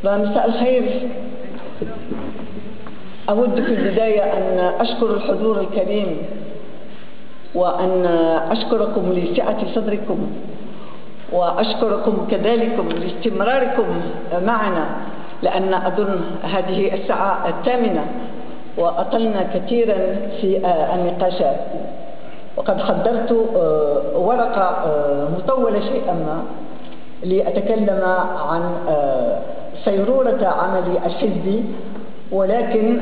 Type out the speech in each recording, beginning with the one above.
مساء الخير. أود في البداية أن أشكر الحضور الكريم وأن أشكركم لسعة صدركم، وأشكركم كذلك لاستمراركم معنا، لأن أظن هذه الساعة الثامنة وأطلنا كثيرا في النقاشات، وقد حضرت ورقة مطولة شيئا ما لأتكلم عن سيرورة عملي الحزبي، ولكن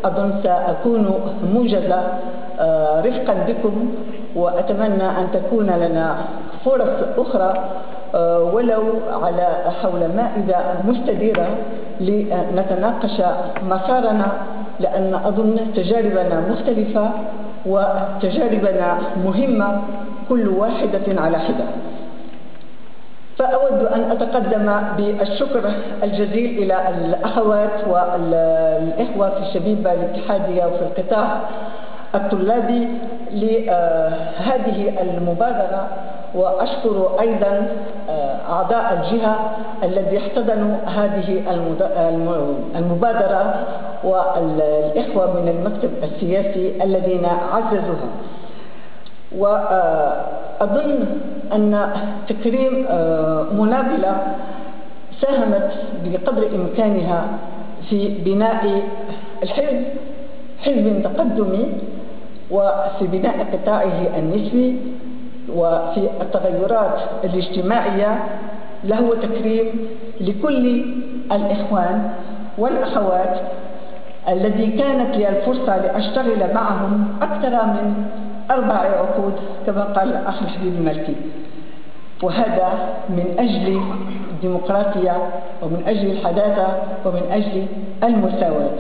أظن سأكون موجزة رفقا بكم، وأتمنى أن تكون لنا فرص أخرى ولو حول مائدة مستديرة لنتناقش مسارنا، لأن أظن تجاربنا مختلفة وتجاربنا مهمة كل واحدة على حدة. فأود أن أتقدم بالشكر الجزيل إلى الأخوات والإخوة في الشبيبة الاتحادية وفي القطاع الطلابي لهذه المبادرة، وأشكر أيضا أعضاء الجهة الذي احتضنوا هذه المبادرة والإخوة من المكتب السياسي الذين عززوها. وأظن أن تكريم مناضلة ساهمت بقدر إمكانها في بناء الحزب، حزب تقدمي، وفي بناء قطاعه النسبي، وفي التغيرات الاجتماعية له تكريم لكل الإخوان والأخوات الذي كانت لي الفرصة لأشتغل معهم أكثر من 4 عقود كما قال الأخ الحبيب المالكي، وهذا من أجل الديمقراطية ومن أجل الحداثة ومن أجل المساواة.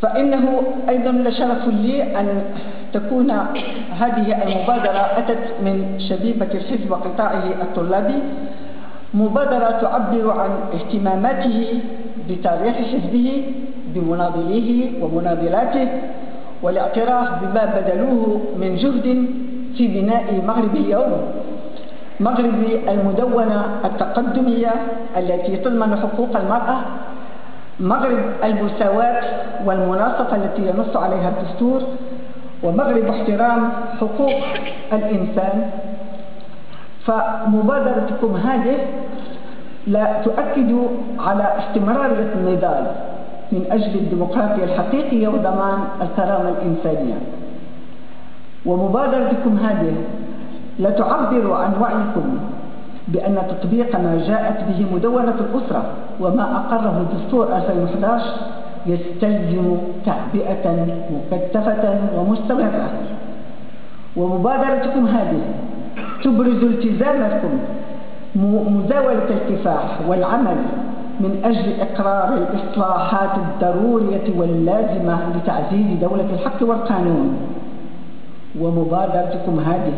فإنه أيضا لشرف لي أن تكون هذه المبادرة أتت من شبيبة الحزب وقطاعه الطلابي، مبادرة تعبر عن اهتماماته بتاريخ حزبه بمناضليه ومناضلاته، والاعتراف بما بذلوه من جهد في بناء مغرب اليوم، مغرب المدونة التقدمية التي تضمن حقوق المرأة، مغرب المساواة والمناصفة التي ينص عليها الدستور، ومغرب احترام حقوق الإنسان. فمبادرتكم هذه لا تؤكد على استمرارية النضال من أجل الديمقراطية الحقيقية وضمان الكرامة الإنسانية، ومبادرتكم هذه لا تعبر عن وعيكم بأن تطبيق ما جاءت به مدونة الأسرة وما أقره دستور 2011 يستلزم تعبئة مكثفة ومستمرة. ومبادرتكم هذه تبرز التزامكم مزاولة الكفاح والعمل من أجل إقرار الإصلاحات الضرورية واللازمة لتعزيز دولة الحق والقانون. ومبادرتكم هذه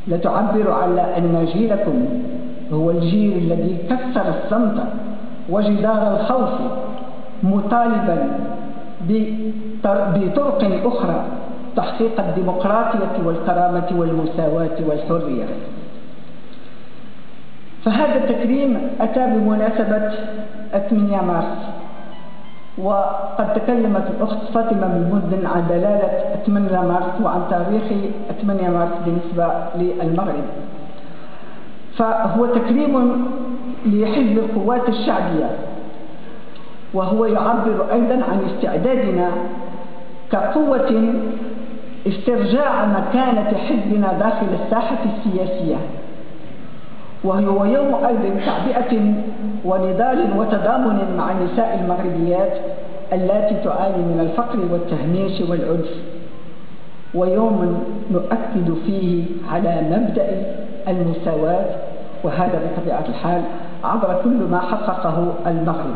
لا تعبر على أن جيلكم هو الجيل الذي كسر الصمت وجدار الخوف، مطالبا بطرق أخرى تحقيق الديمقراطية والكرامة والمساواة والحرية. فهذا التكريم أتى بمناسبة 8 مارس، وقد تكلمت الأخت فاطمة من عن دلالة 8 مارس وعن تاريخ 8 مارس بالنسبة للمغرب. فهو تكريم لحزب القوات الشعبية، وهو يعبر أيضا عن استعدادنا كقوة استرجاع مكانة حزبنا داخل الساحة السياسية، وهو يوم أيضا تعبئة ونضال وتضامن مع النساء المغربيات التي تعاني من الفقر والتهميش والعنف، ويوم نؤكد فيه على مبدأ المساواة، وهذا بطبيعة الحال عبر كل ما حققه المغرب.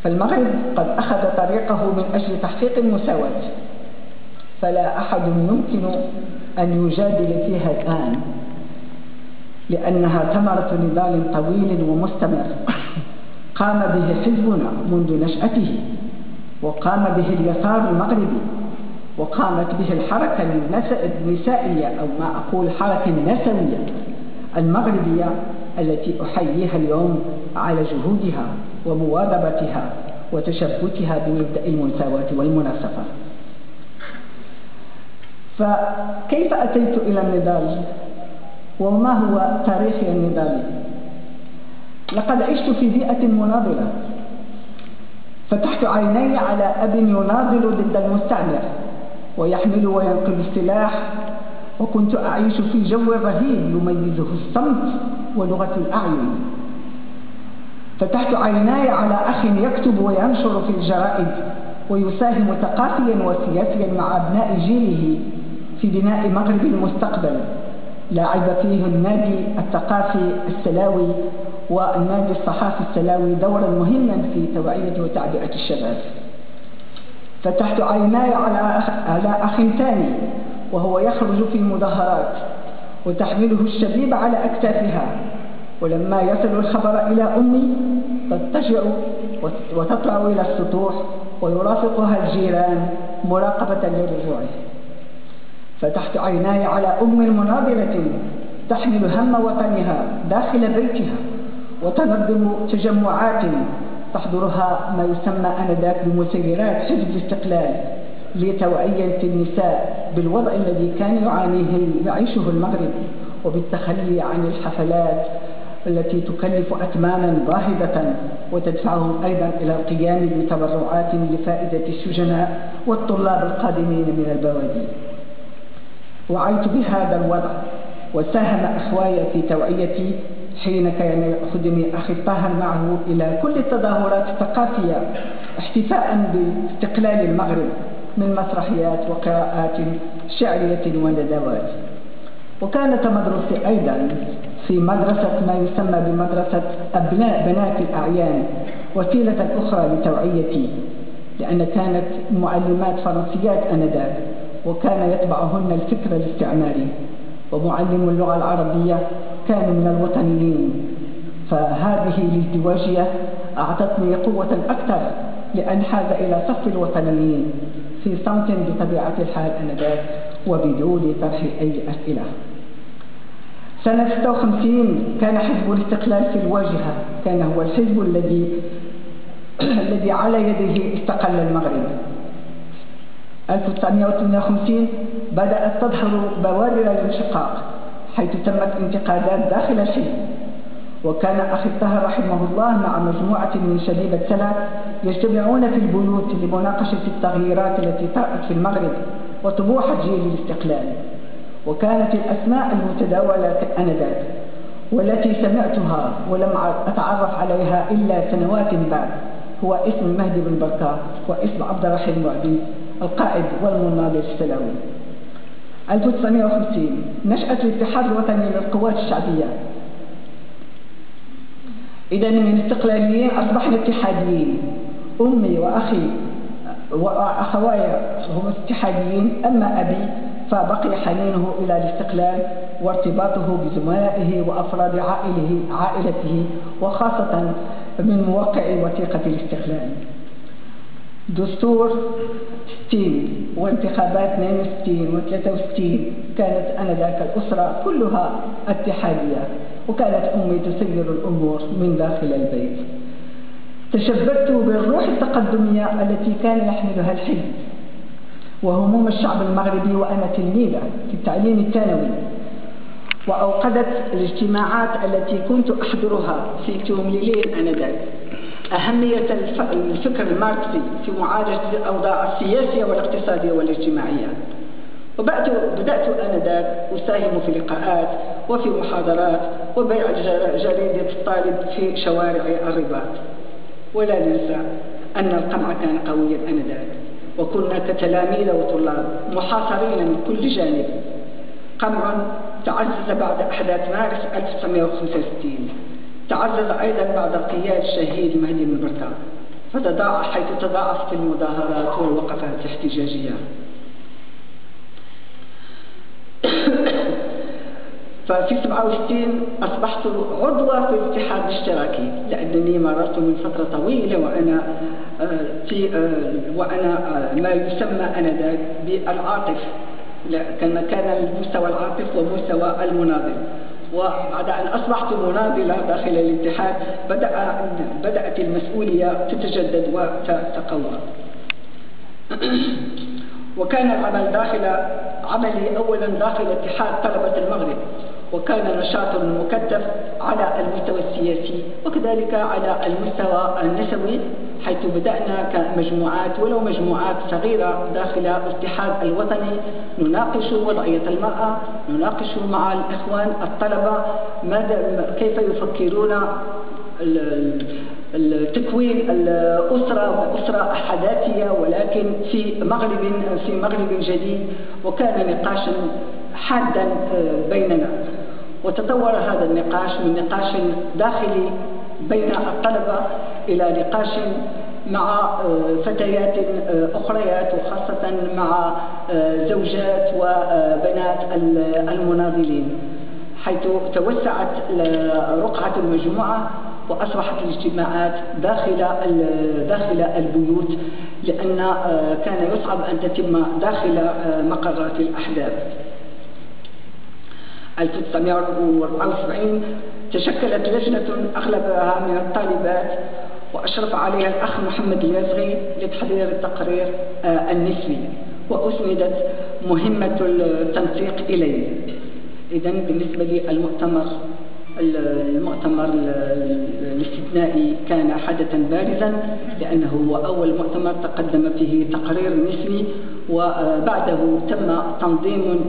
فالمغرب قد أخذ طريقه من أجل تحقيق المساواة، فلا أحد يمكن أن يجادل فيها الآن، لأنها ثمرة نضال طويل ومستمر قام به حزبنا منذ نشأته، وقام به اليسار المغربي، وقامت به الحركة النسائية أو ما أقول حركة النسوية المغربية التي أحييها اليوم على جهودها ومواظبتها وتشبثها بمبدأ المساواة والمناصفة. فكيف أتيت إلى النضال؟ وما هو تاريخي النضالي؟ لقد عشت في بيئة مناضلة، فتحت عيني على أب يناضل ضد المستعمر ويحمل وينقل السلاح، وكنت أعيش في جو رهيب يميزه الصمت ولغة الأعين. فتحت عيناي على أخ يكتب وينشر في الجرائد ويساهم ثقافيا وسياسيا مع أبناء جيله في بناء مغرب المستقبل، لاعب فيه النادي الثقافي السلاوي والنادي الصحافي السلاوي دورا مهما في توعية وتعبئة الشباب. فتحت عيناي على أخ ثاني وهو يخرج في مظاهرات وتحمله الشبيب على أكتافها، ولما يصل الخبر إلى أمي تضطجع وتطلع إلى السطوح ويرافقها الجيران مراقبة لرجوعه. فتحت عيناي على أم مناضلة تحمل هم وطنها داخل بيتها وتنظم تجمعات تحضرها ما يسمى آنذاك بمسيرات حزب الاستقلال لتوعية النساء بالوضع الذي كان يعيشه المغرب، وبالتخلي عن الحفلات التي تكلف أثمانا باهظة وتدفعهم أيضا إلى القيام بتبرعات لفائدة السجناء والطلاب القادمين من البوادي. وعيت بهذا الوضع، وساهم أخواي في توعيتي حين كان يأخذني أخي الطاهر معه إلى كل التظاهرات الثقافية احتفاء باستقلال المغرب من مسرحيات وقراءات شعرية وندوات. وكانت مدرستي أيضا في مدرسة ما يسمى بمدرسة بنات الأعيان، وسيلة أخرى لتوعيتي، لأن كانت معلمات فرنسيات آنذاك وكان يتبعهن الفكر الاستعماري، ومعلم اللغة العربية كانوا من الوطنيين. فهذه الازدواجية أعطتني قوة أكثر لأنحاز إلى صف الوطنيين في صمت بطبيعة الحال آنذاك وبدون طرح أي أسئلة. سنة 56 كان حزب الاستقلال في الواجهة، كان هو الحزب الذي على يده استقل المغرب. 1958 بدأت تظهر بوادر الانشقاق حيث تمت انتقادات داخل الحزب، وكان أخي الطاهر رحمه الله مع مجموعة من شبيب السلف يجتمعون في البيوت لمناقشة التغييرات التي طرأت في المغرب وطموح جيل الاستقلال. وكانت الأسماء المتداولة آنذاك والتي سمعتها ولم أتعرف عليها إلا سنوات بعد هو اسم مهدي بن بركة واسم عبد الرحيم معدي القائد والمناضل السلاوي. 1950 نشأة الاتحاد الوطني للقوات الشعبية. إذا من الاستقلاليين أصبحنا اتحاديين. أمي وأخي وأخواي هم اتحاديين، أما أبي فبقي حنينه إلى الاستقلال وارتباطه بزملائه وأفراد عائلته وخاصة من موقع وثيقة الاستقلال. دستور 60 وانتخابات 62 و 63 كانت آنذاك الأسرة كلها اتحادية، وكانت أمي تسير الأمور من داخل البيت. تشبثت بالروح التقدمية التي كان يحملها الحزب وهموم الشعب المغربي وأنا تلميذة في التعليم الثانوي، وأوقدت الاجتماعات التي كنت أحضرها في تومليلين آنذاك أهمية الفكر الماركسي في معالجة الأوضاع السياسية والاقتصادية والاجتماعية. وبدأت آنذاك أساهم في لقاءات وفي محاضرات وبيع جريدة الطالب في شوارع الرباط. ولا ننسى أن القمع كان قويا آنذاك، وكنا كتلاميذ وطلاب محاصرين من كل جانب. قمع تعزز بعد أحداث مارس 1965، تعزز أيضا بعد القياد الشهيد مهدي بن بركة، فتضاعف حيث تضاعفت المظاهرات والوقفات الاحتجاجية. ففي 67 أصبحت عضوة في الاتحاد الاشتراكي، لأنني مررت من فترة طويلة وأنا ما يسمى آنذاك بالعاطف، كان المستوى العاطف ومستوى المناضل. وبعد أن أصبحت مناضلة داخل الاتحاد بدأت المسؤولية تتجدد وتتقوى. وكان عملي أولا داخل اتحاد طلبة المغرب، وكان نشاط مكثف على المستوى السياسي وكذلك على المستوى النسوي، حيث بدأنا كمجموعات ولو مجموعات صغيرة داخل الاتحاد الوطني نناقش وضعية المرأة، نناقش مع الإخوان الطلبة كيف يفكرون تكوين الأسرة حداثية ولكن في مغرب جديد، وكان نقاشا حادا بيننا. وتطور هذا النقاش من نقاش داخلي بين الطلبة إلى نقاش مع فتيات أخريات، وخاصة مع زوجات وبنات المناضلين، حيث توسعت رقعة المجموعة وأصبحت الاجتماعات داخل البيوت، لأن كان يصعب أن تتم داخل مقرات الأحزاب. 1974 تشكلت لجنة أغلبها من الطالبات وأشرف عليها الأخ محمد اليزغي لتحضير التقرير النسبي، وأسندت مهمة التنسيق إليه. إذن بالنسبة لي المؤتمر الاستثنائي كان حدثا بارزا، لأنه هو أول مؤتمر تقدم فيه تقرير نسبي، وبعده تم تنظيم